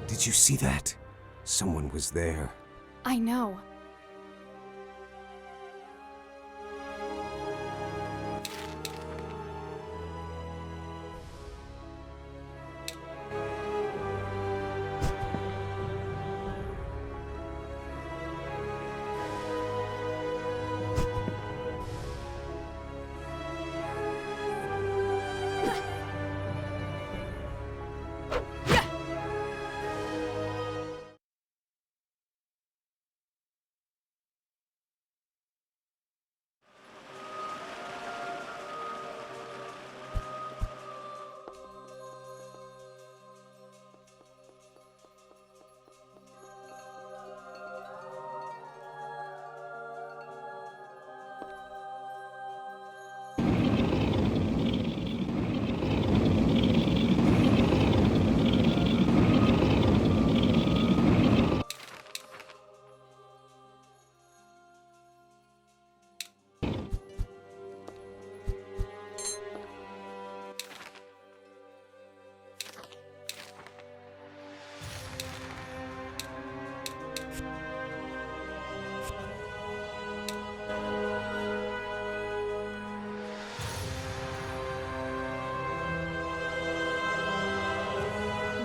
Did you see that? Someone was there. I know.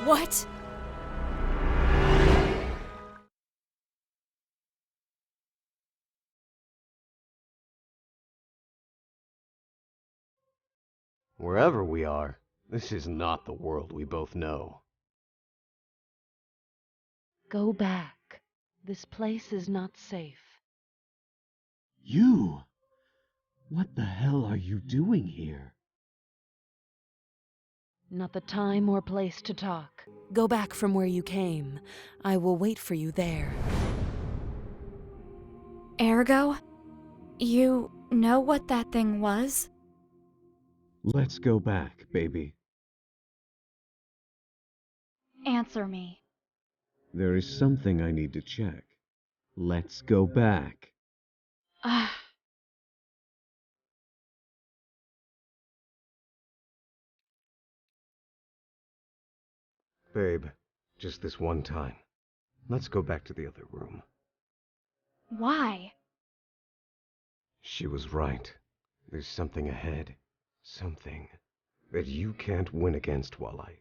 What? Wherever we are, this is not the world we both know. Go back. This place is not safe. You? What the hell are you doing here? Not the time or place to talk. Go back from where you came. I will wait for you there. Ergo? You know what that thing was? Let's go back, baby. Answer me. There is something I need to check. Let's go back. Ah. Babe, just this one time. Let's go back to the other room. Why? She was right. There's something ahead. Something that you can't win against while I...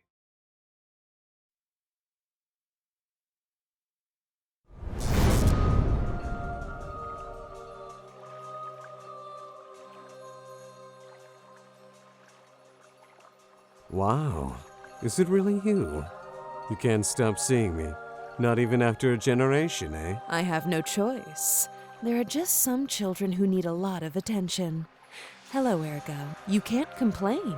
Wow. Is it really you? You can't stop seeing me. Not even after a generation, eh? I have no choice. There are just some children who need a lot of attention. Hello, Ergo. You can't complain.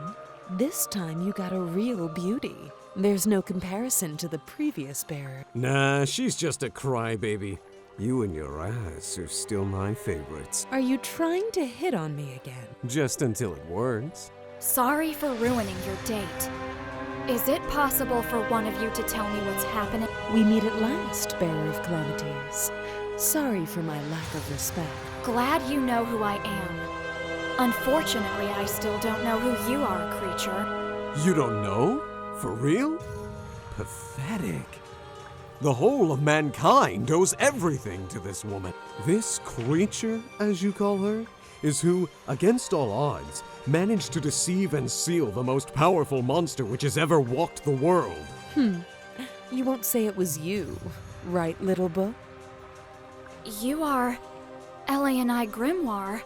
This time you got a real beauty. There's no comparison to the previous bearer. Nah, she's just a crybaby. You and your ass are still my favorites. Are you trying to hit on me again? Just until it works. Sorry for ruining your date. Is it possible for one of you to tell me what's happening? We meet at last, bearer of calamities. Sorry for my lack of respect. Glad you know who I am. Unfortunately, I still don't know who you are, creature. You don't know? For real? Pathetic. The whole of mankind owes everything to this woman. This creature, as you call her, is who, against all odds, managed to deceive and seal the most powerful monster which has ever walked the world. You won't say it was you, right, little book? You are Eliani Grimoire,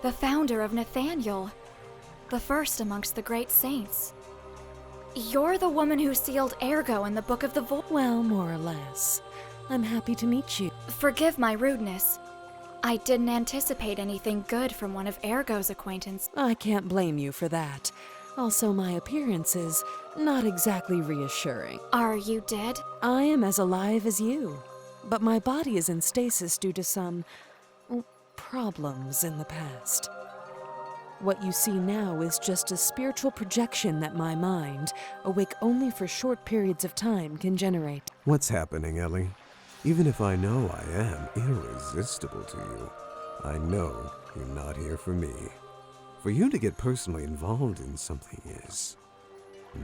the founder of Nathaniel, the first amongst the great saints. You're the woman who sealed Ergo in the Book of the Void. Well, more or less. I'm happy to meet you. Forgive my rudeness. I didn't anticipate anything good from one of Ergo's acquaintance. I can't blame you for that. Also, my appearance is not exactly reassuring. Are you dead? I am as alive as you, but my body is in stasis due to some problems in the past. What you see now is just a spiritual projection that my mind, awake only for short periods of time, can generate. What's happening, Ellie? Even if I know I am irresistible to you, I know you're not here for me. For you to get personally involved in something is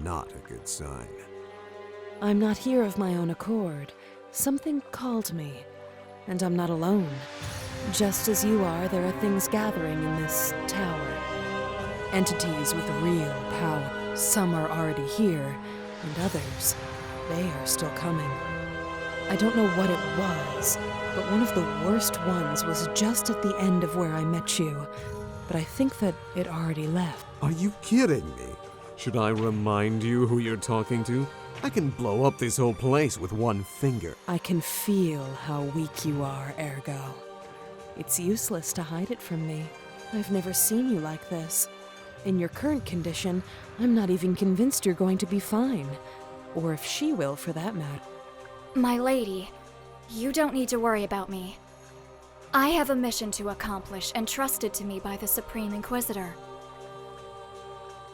not a good sign. I'm not here of my own accord. Something called me, and I'm not alone. Just as you are, there are things gathering in this tower. Entities with real power. Some are already here, and others, they are still coming. I don't know what it was, but one of the worst ones was just at the end of where I met you. But I think that it already left. Are you kidding me? Should I remind you who you're talking to? I can blow up this whole place with one finger. I can feel how weak you are, Ergo. It's useless to hide it from me. I've never seen you like this. In your current condition, I'm not even convinced you're going to be fine. Or if she will, for that matter. My lady, you don't need to worry about me. I have a mission to accomplish entrusted to me by the Supreme Inquisitor.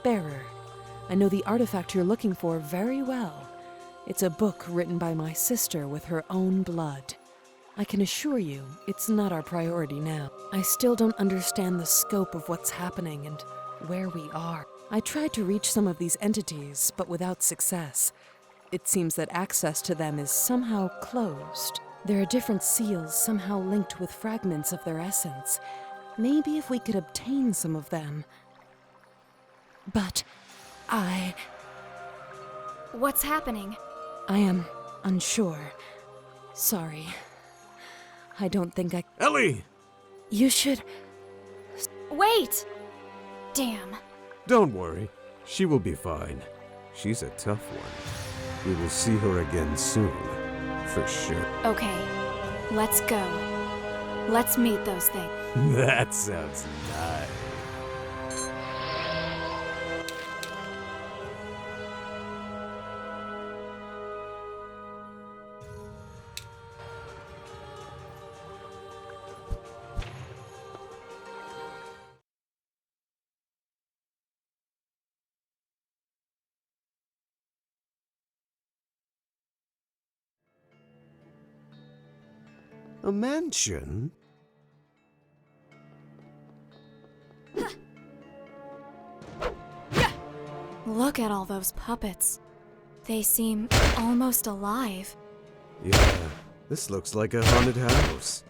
Bearer, I know the artifact you're looking for very well. It's a book written by my sister with her own blood. I can assure you, it's not our priority now. I still don't understand the scope of what's happening and where we are. I tried to reach some of these entities, but without success. It seems that access to them is somehow closed. There are different seals somehow linked with fragments of their essence. Maybe if we could obtain some of them. But What's happening? I am unsure. Sorry. I don't think I... Ellie! You should... Wait! Damn. Don't worry. She will be fine. She's a tough one. We will see her again soon. For sure. Okay, let's go. Let's meet those things. That sounds nice. A mansion? Look at all those puppets. They seem almost alive. Yeah, this looks like a haunted house.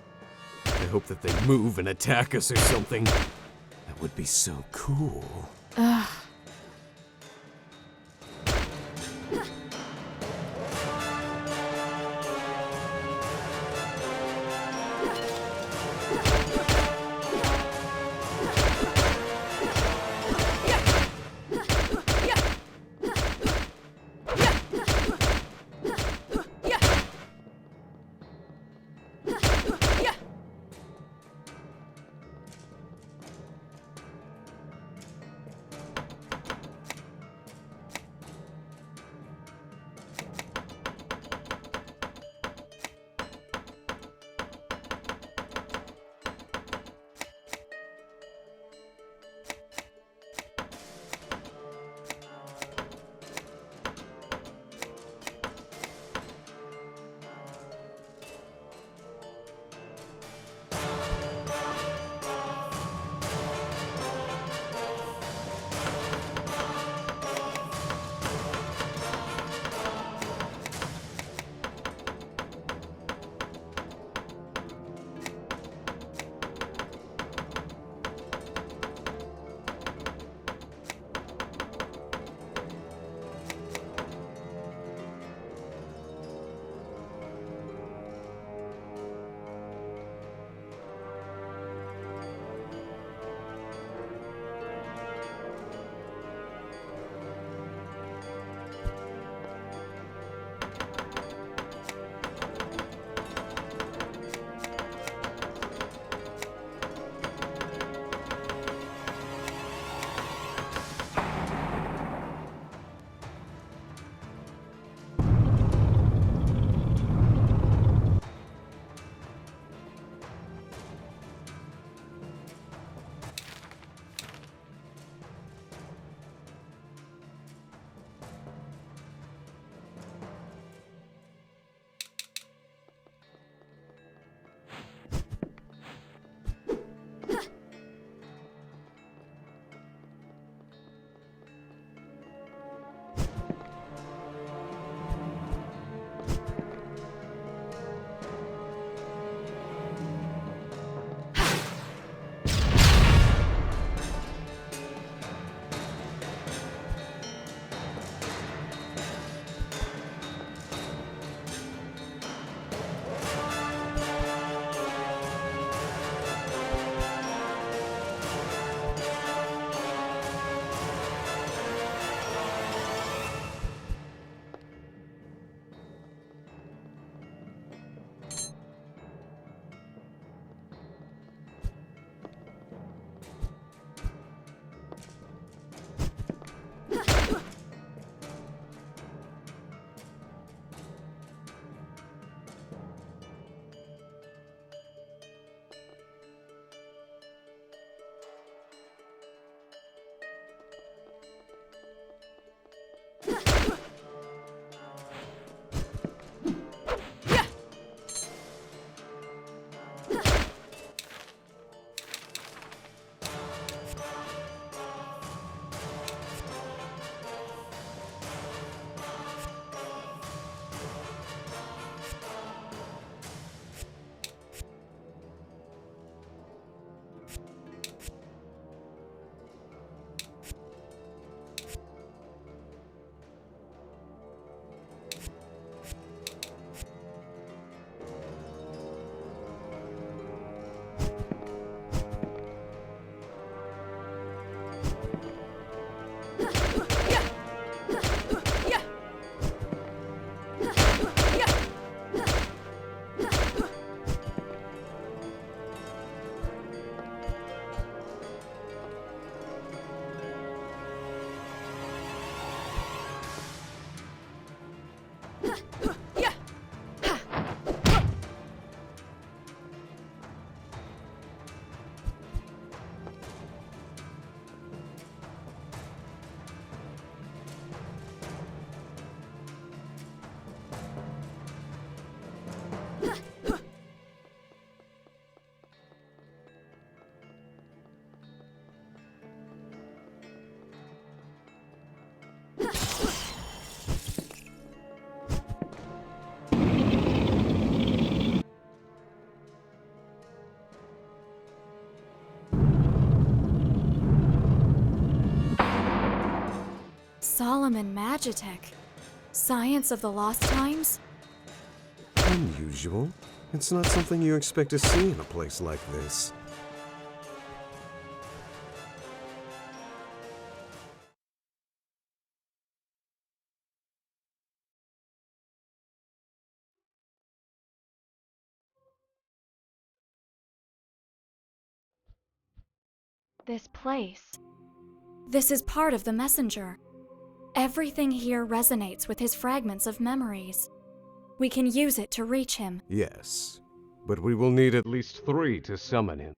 I hope that they move and attack us or something. That would be so cool. Ugh. Solomon Magitech. Science of the Lost Times? Unusual. It's not something you expect to see in a place like this. This place. This is part of the messenger. Everything here resonates with his fragments of memories. We can use it to reach him. Yes, but we will need At least 3 to summon him.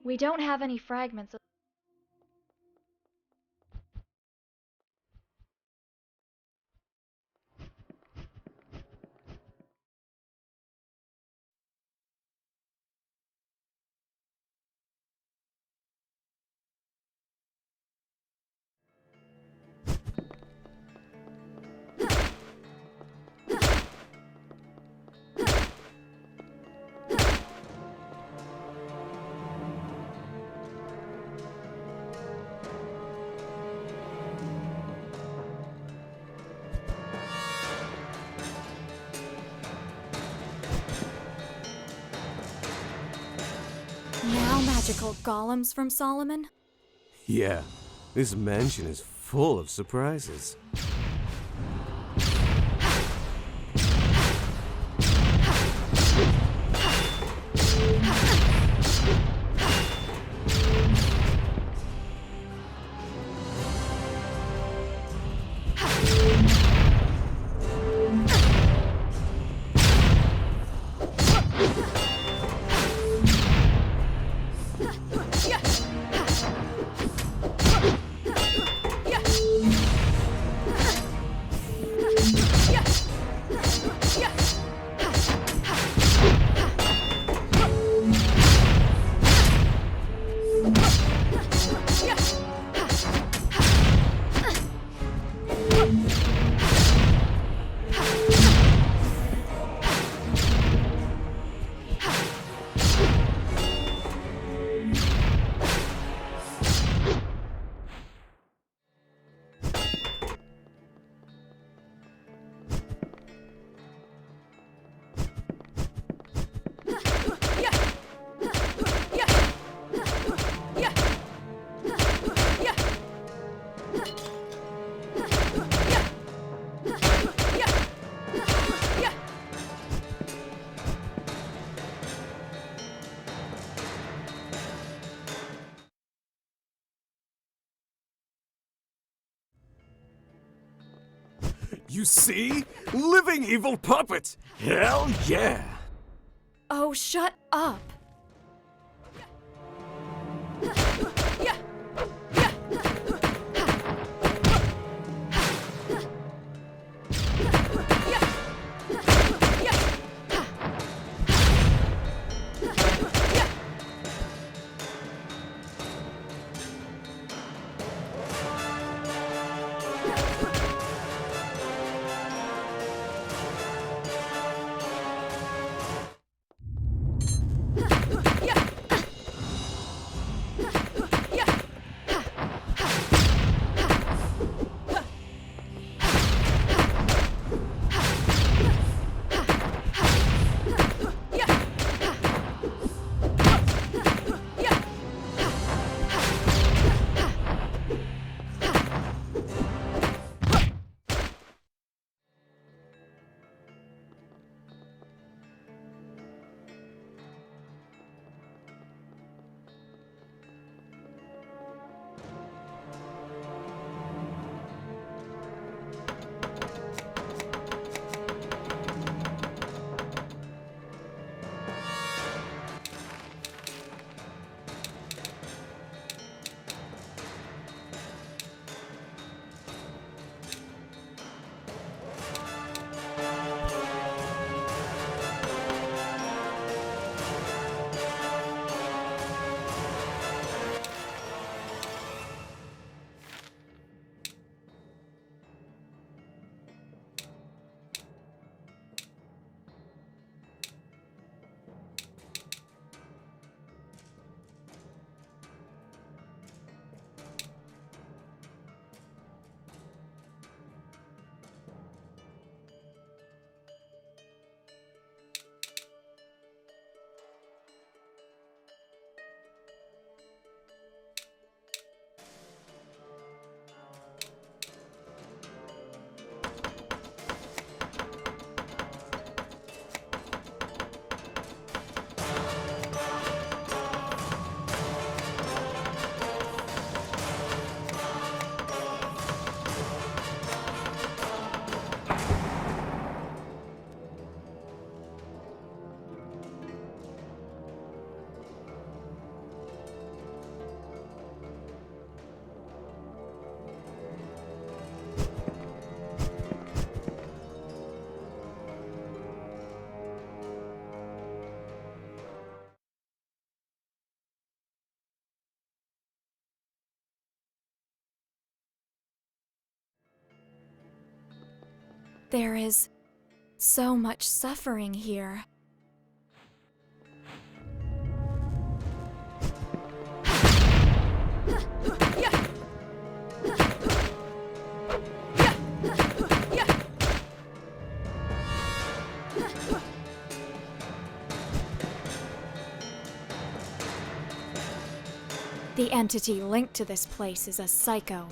We don't have any fragments of... Now magical golems from Solomon? Yeah, this mansion is full of surprises. You see? Living evil puppets! Hell yeah! Oh, shut up! There is so much suffering here. The entity linked to this place is a psycho.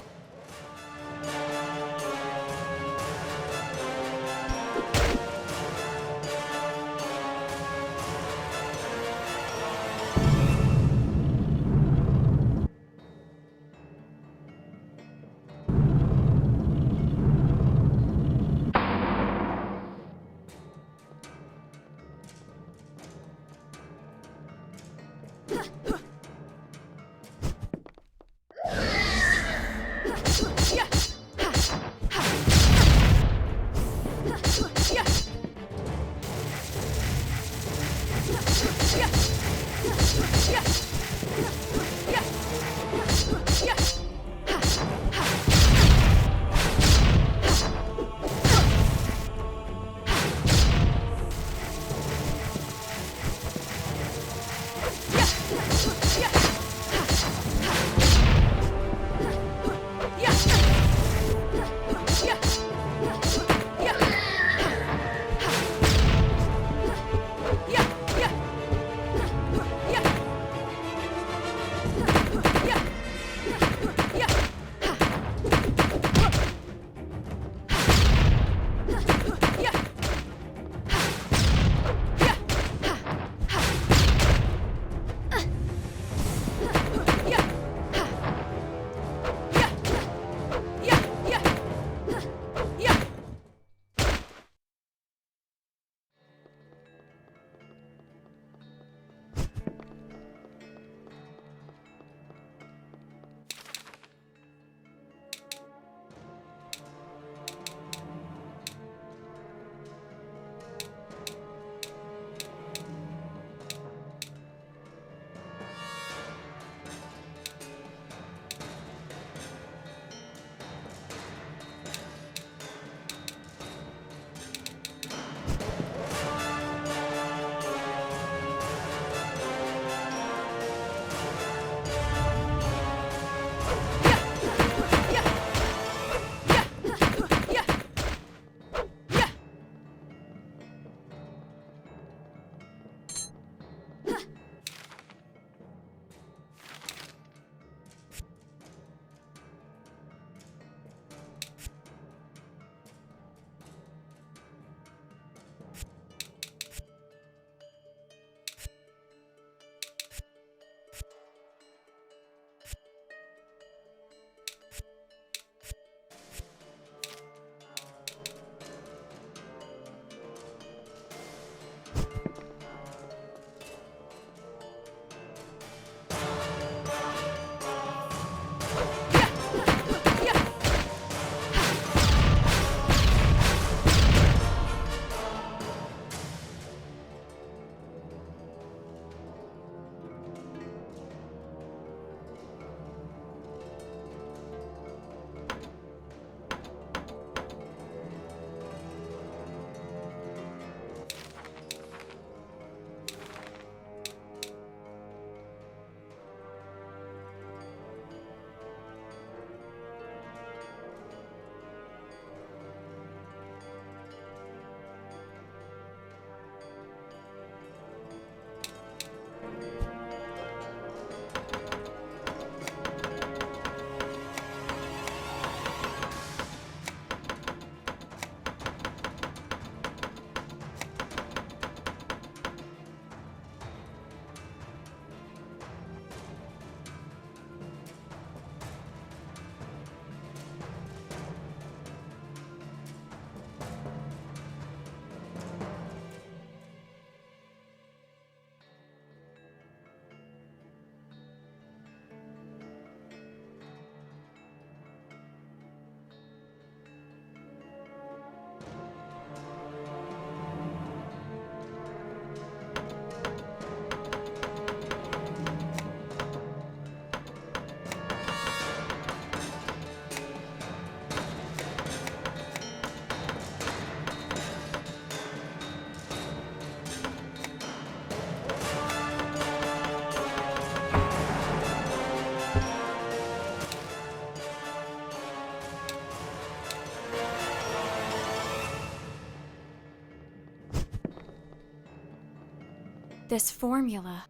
This formula,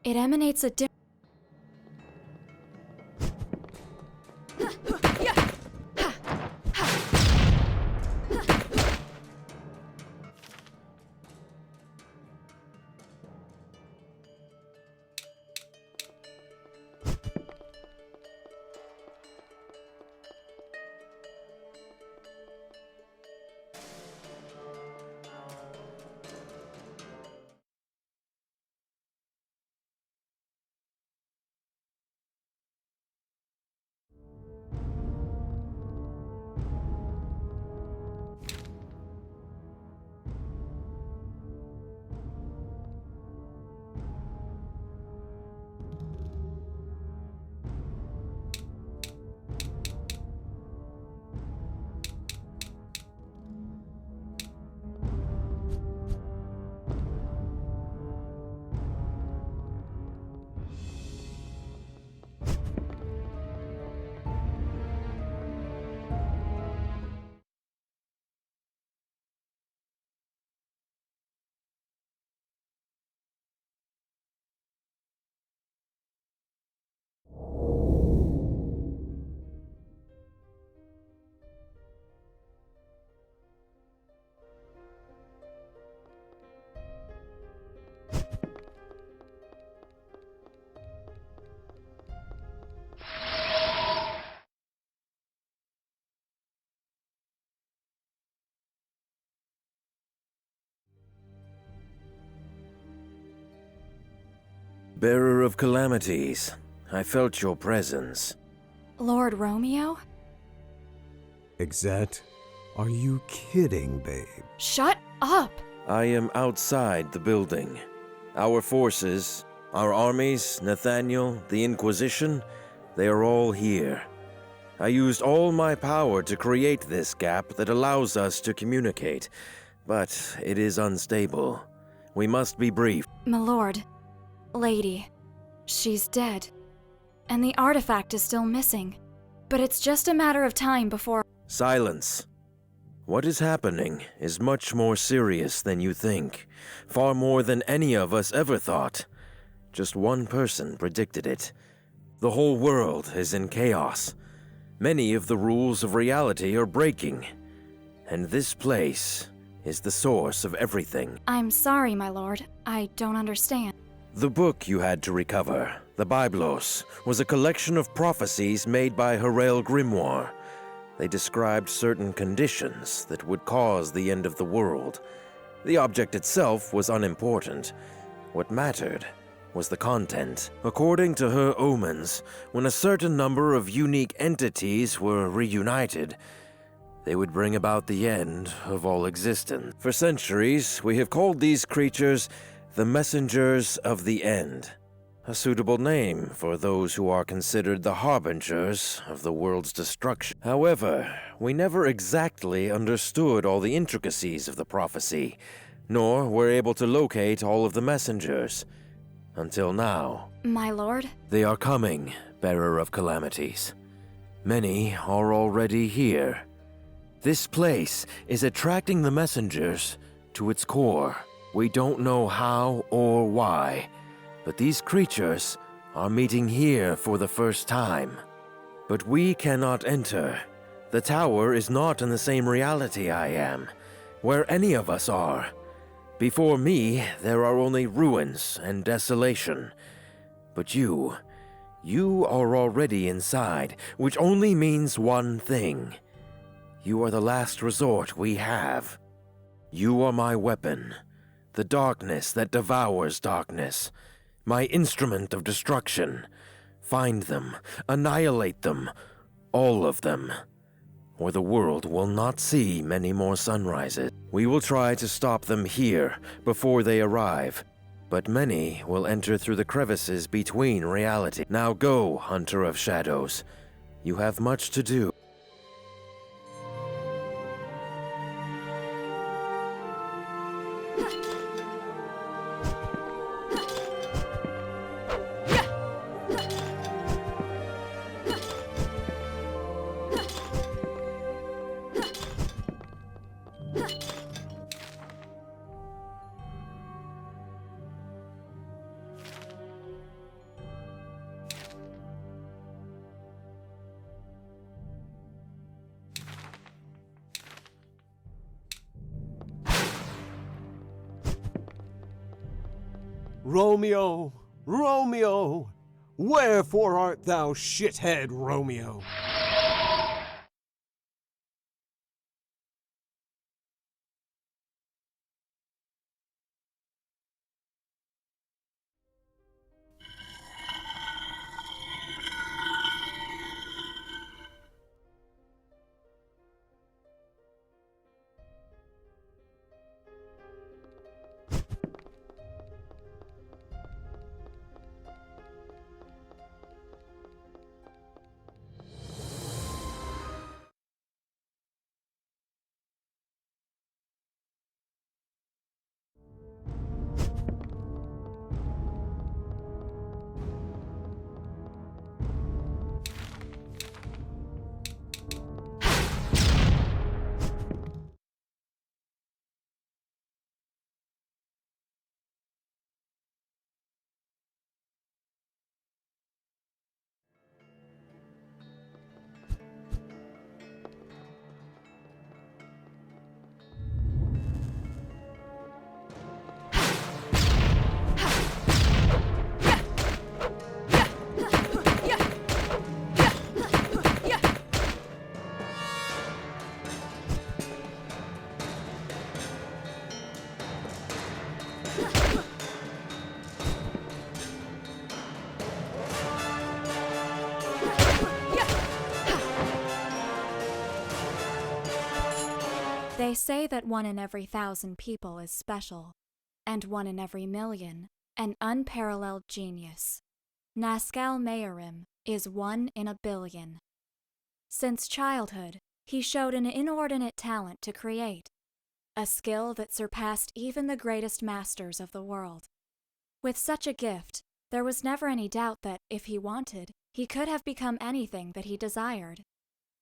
it emanates a different. Bearer of calamities, I felt your presence. Lord Romeo? Exet, are you kidding, babe? Shut up! I am outside the building. Our forces, our armies, Nathaniel, the Inquisition, they are all here. I used all my power to create this gap that allows us to communicate, but it is unstable. We must be brief. My lord, lady, she's dead. And the artifact is still missing. But it's just a matter of time before. Silence. What is happening is much more serious than you think. Far more than any of us ever thought. Just one person predicted it. The whole world is in chaos. Many of the rules of reality are breaking. And this place is the source of everything. I'm sorry, my lord. I don't understand. The book you had to recover, the Biblos, was a collection of prophecies made by Herael Grimoire. They described certain conditions that would cause the end of the world. The object itself was unimportant. What mattered was the content. According to her omens, when a certain number of unique entities were reunited, they would bring about the end of all existence. For centuries, we have called these creatures the Messengers of the End, a suitable name for those who are considered the harbingers of the world's destruction. However, we never exactly understood all the intricacies of the prophecy, nor were able to locate all of the messengers. Until now. My lord? They are coming, bearer of calamities. Many are already here. This place is attracting the messengers to its core. We don't know how or why, but these creatures are meeting here for the first time. But we cannot enter. The tower is not in the same reality I am, where any of us are. Before me, there are only ruins and desolation. But you are already inside, which only means one thing. You are the last resort we have. You are my weapon, the darkness that devours darkness, my instrument of destruction. Find them, annihilate them, all of them, or the world will not see many more sunrises. We will try to stop them here before they arrive, but many will enter through the crevices between reality. Now go, Hunter of Shadows. You have much to do. Romeo, Romeo, wherefore art thou shithead Romeo? They say that 1 in every 1,000 people is special, and 1 in every million an unparalleled genius. Nascal Mayorim is 1 in a billion. Since childhood, he showed an inordinate talent to create, a skill that surpassed even the greatest masters of the world. With such a gift, there was never any doubt that, if he wanted, he could have become anything that he desired.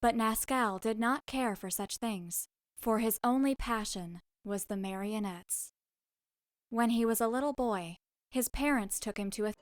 But Nascal did not care for such things, for his only passion was the marionettes. When he was a little boy, his parents took him to a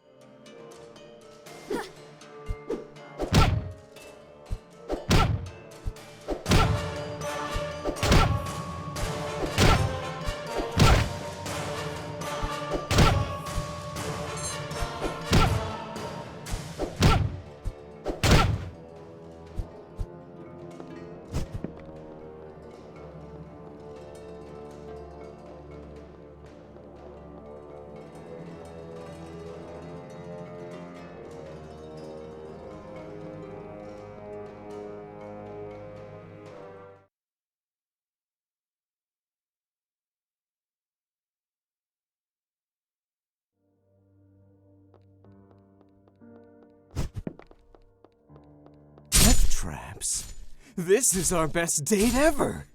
Death traps? This is our best date ever!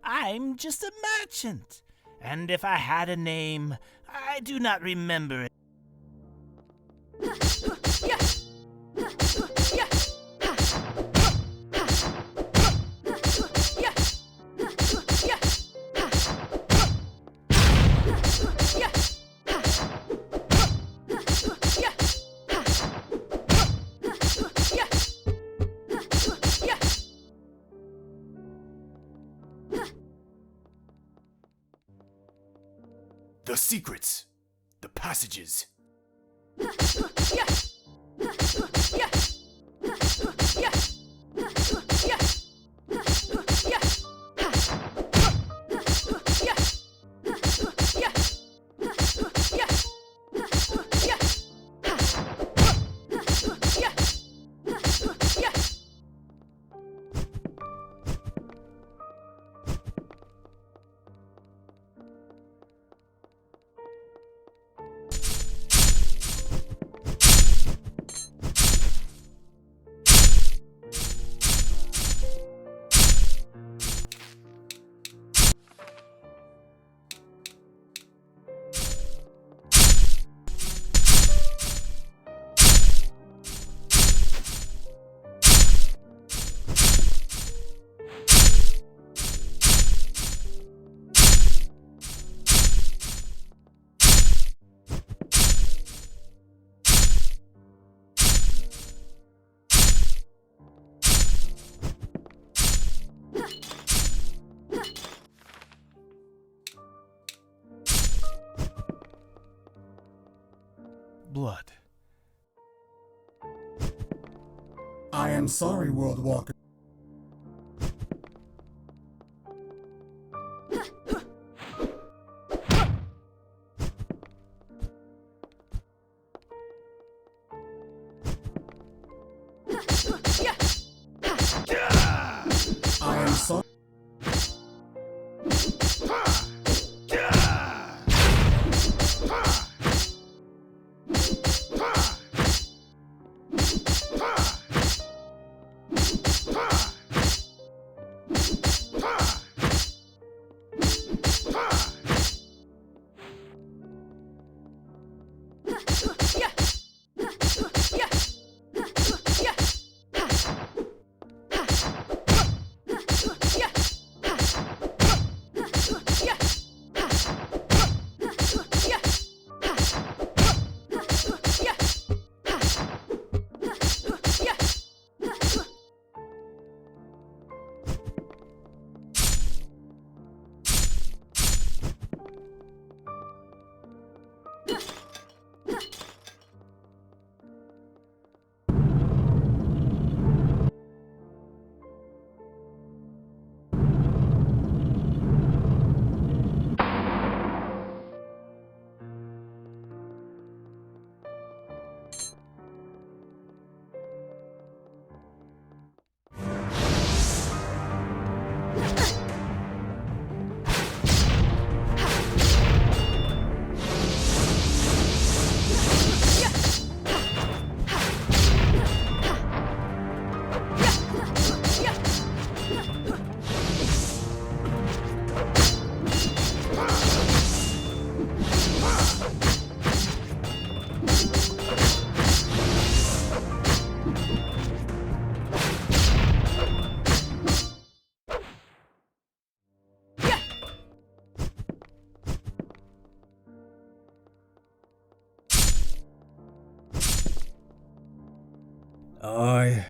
I'm just a merchant, and if I had a name, I do not remember it. The secrets, the passages. blood. I am sorry, World Walker. I am sorry. I...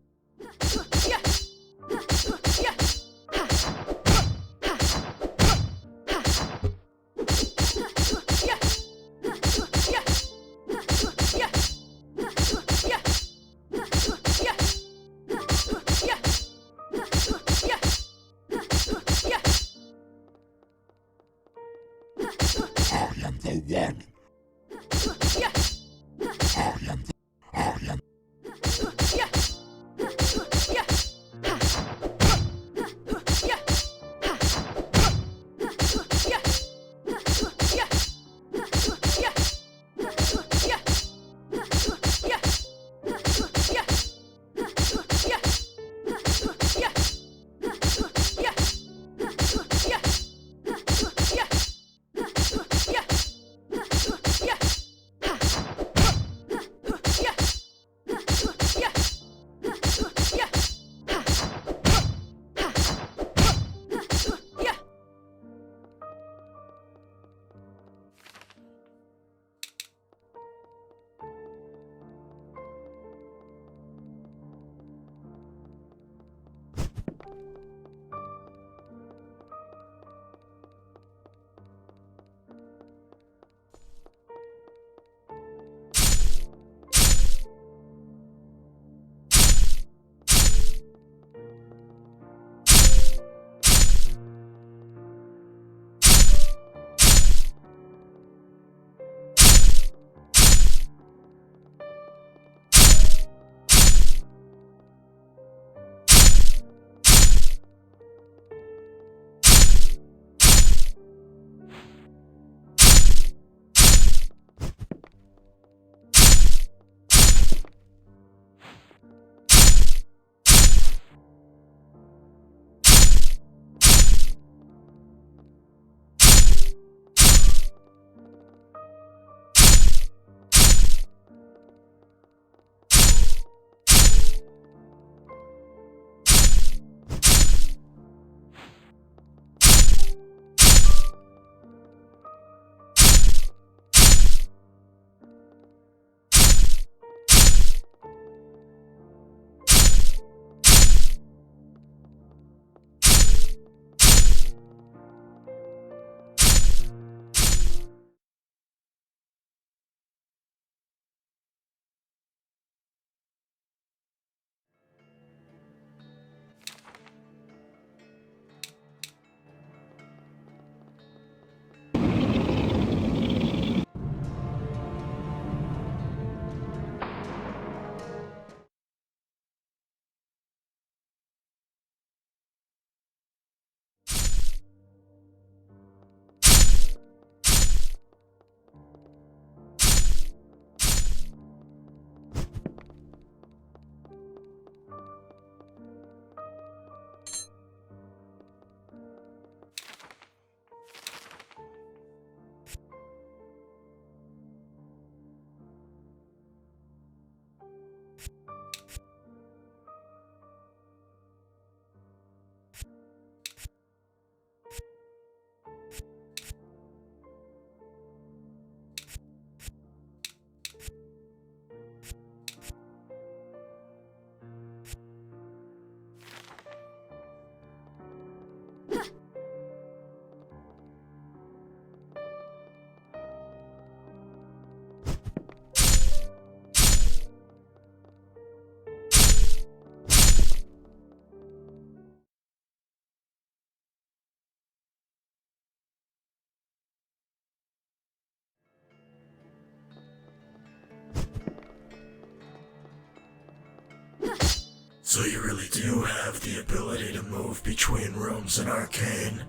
So you really do have the ability to move between rooms in Arcane?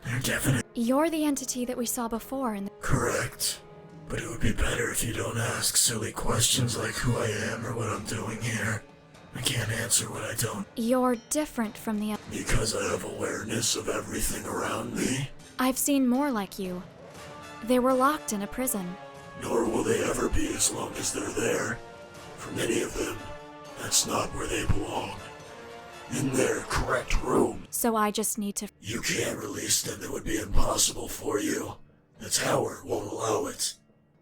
You're definitely You're the entity that we saw before in the... correct. But it would be better if you don't ask silly questions like who I am or what I'm doing here. I can't answer what I don't, You're different from the... because I have awareness of everything around me. I've seen more like you. They were locked in a prison. Nor will they ever be as long as they're there. For many of them, that's not where they belong. In their correct room. So I just need to... You can't release them, it would be impossible for you. The tower won't allow it.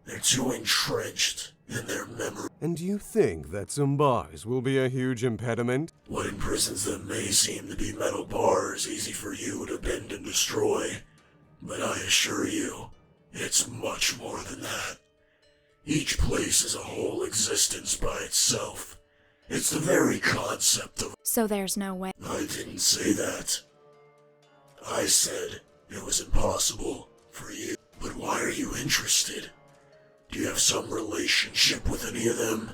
They're too entrenched in their memory. And you think that some bars will be a huge impediment? What imprisons them may seem to be metal bars easy for you to bend and destroy, but I assure you, it's much more than that. Each place is a whole existence by itself. It's the very concept of... So there's no way... I didn't say that. I said it was impossible for you. But why are you interested? Do you have some relationship with any of them?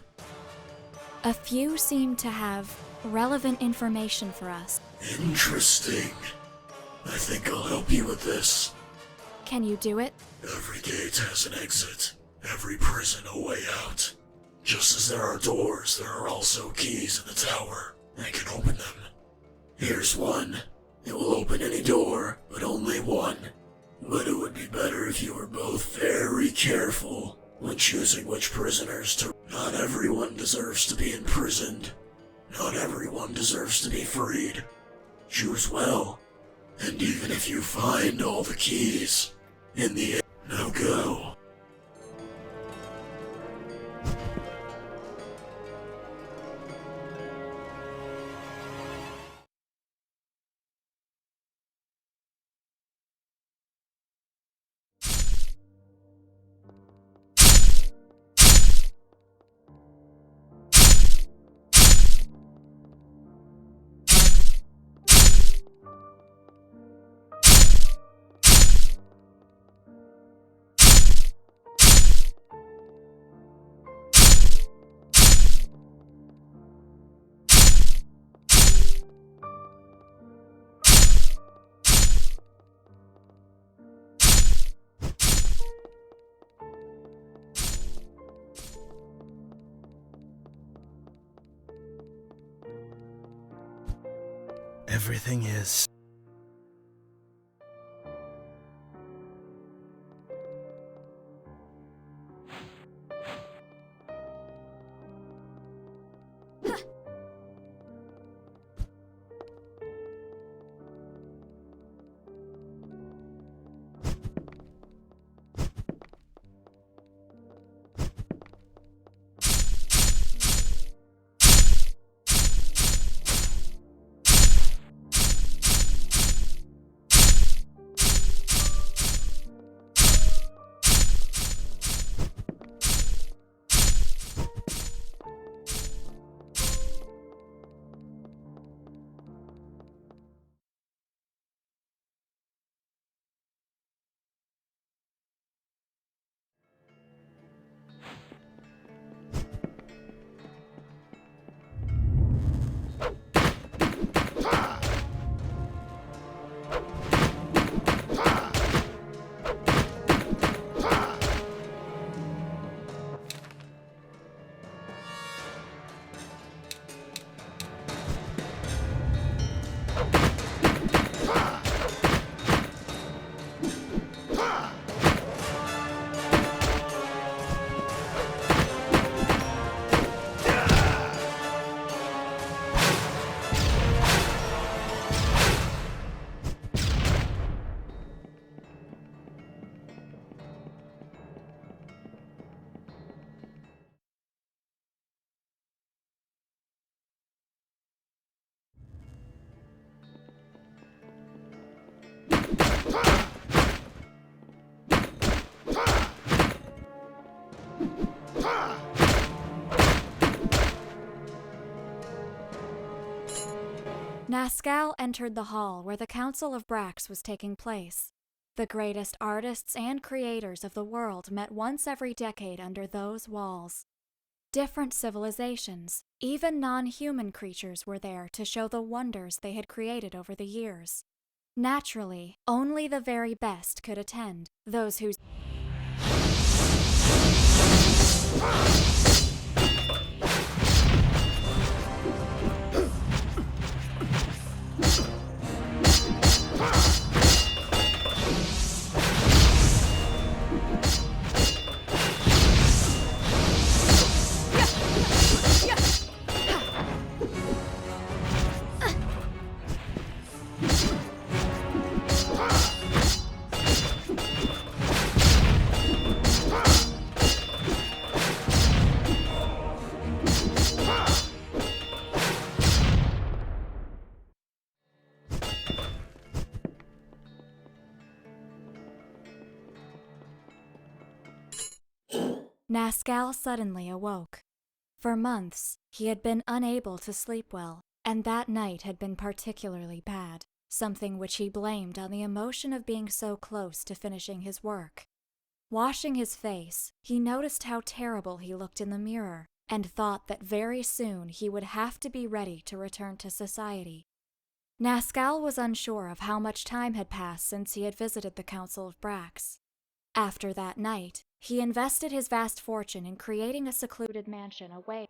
A few seem to have relevant information for us. Interesting. I think I'll help you with this. Can you do it? Every gate has an exit. Every prison a way out. Just as there are doors, there are also keys in the tower. I can open them. Here's one. It will open any door, but only one. But it would be better if you were both very careful when choosing which prisoners to... Not everyone deserves to be imprisoned. Not everyone deserves to be freed. Choose well. And even if you find all the keys, in the end... Now go. Everything is... Nascal entered the hall where the Council of Brax was taking place. The greatest artists and creators of the world met once every decade under those walls. different civilizations, even non-human creatures were there to show the wonders they had created over the years. Naturally, only the very best could attend, those whose Nascal suddenly awoke. For months, he had been unable to sleep well, and that night had been particularly bad, something which he blamed on the emotion of being so close to finishing his work. Washing his face, he noticed how terrible he looked in the mirror, and thought that very soon he would have to be ready to return to society. Nascal was unsure of how much time had passed since he had visited the Council of Brax. After that night, he invested his vast fortune in creating a secluded mansion away.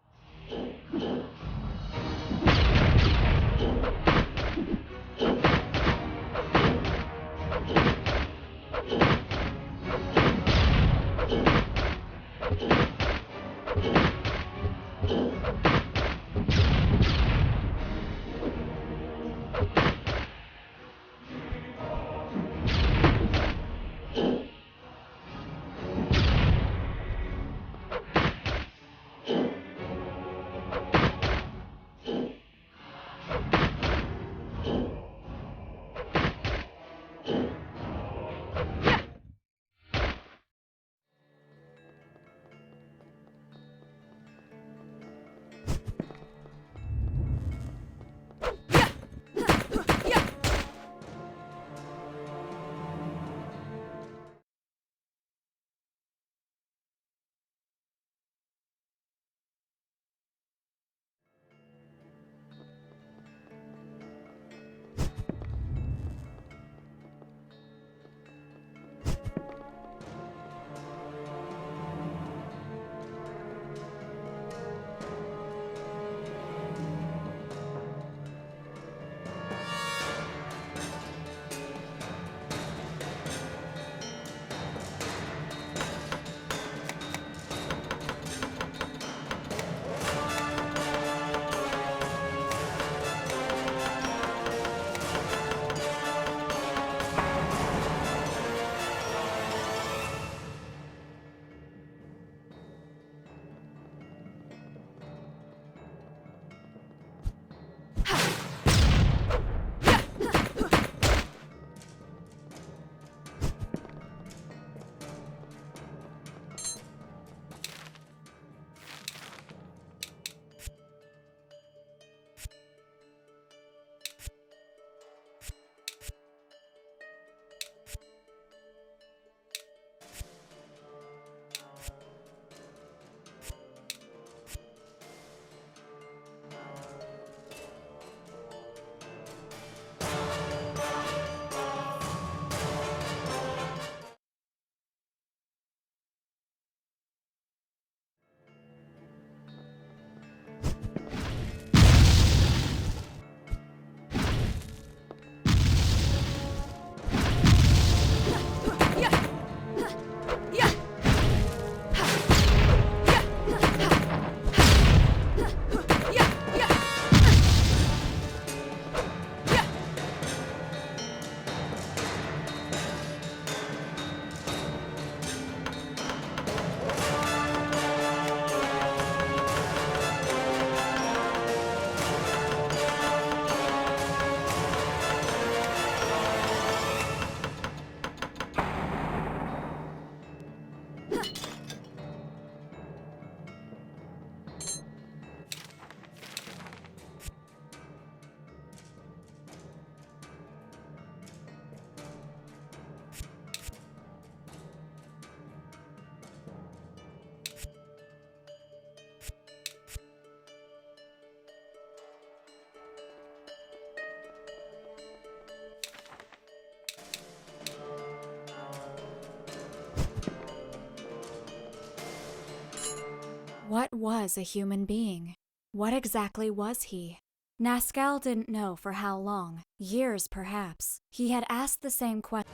What was a human being? What exactly was he? Nascal didn't know for how long, years perhaps. He had asked the same question.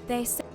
They said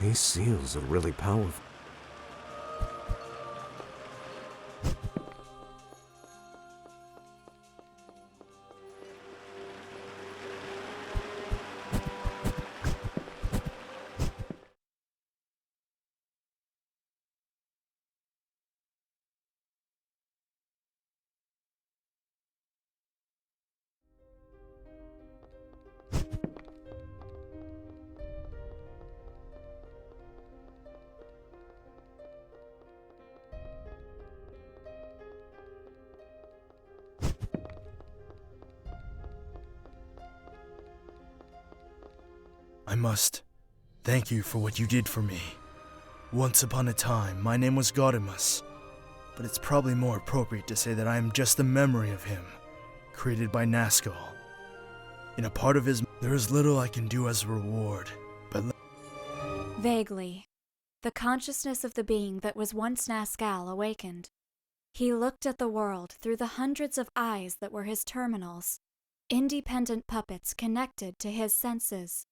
These seals are really powerful. I must thank you for what you did for me. Once upon a time, my name was Gaudemus, but it's probably more appropriate to say that I am just the memory of him, created by Nazgul. In a part of his, there is little I can do as a reward, but Vaguely, the consciousness of the being that was once Nazgul awakened. He looked at the world through the hundreds of eyes that were his terminals, independent puppets connected to his senses.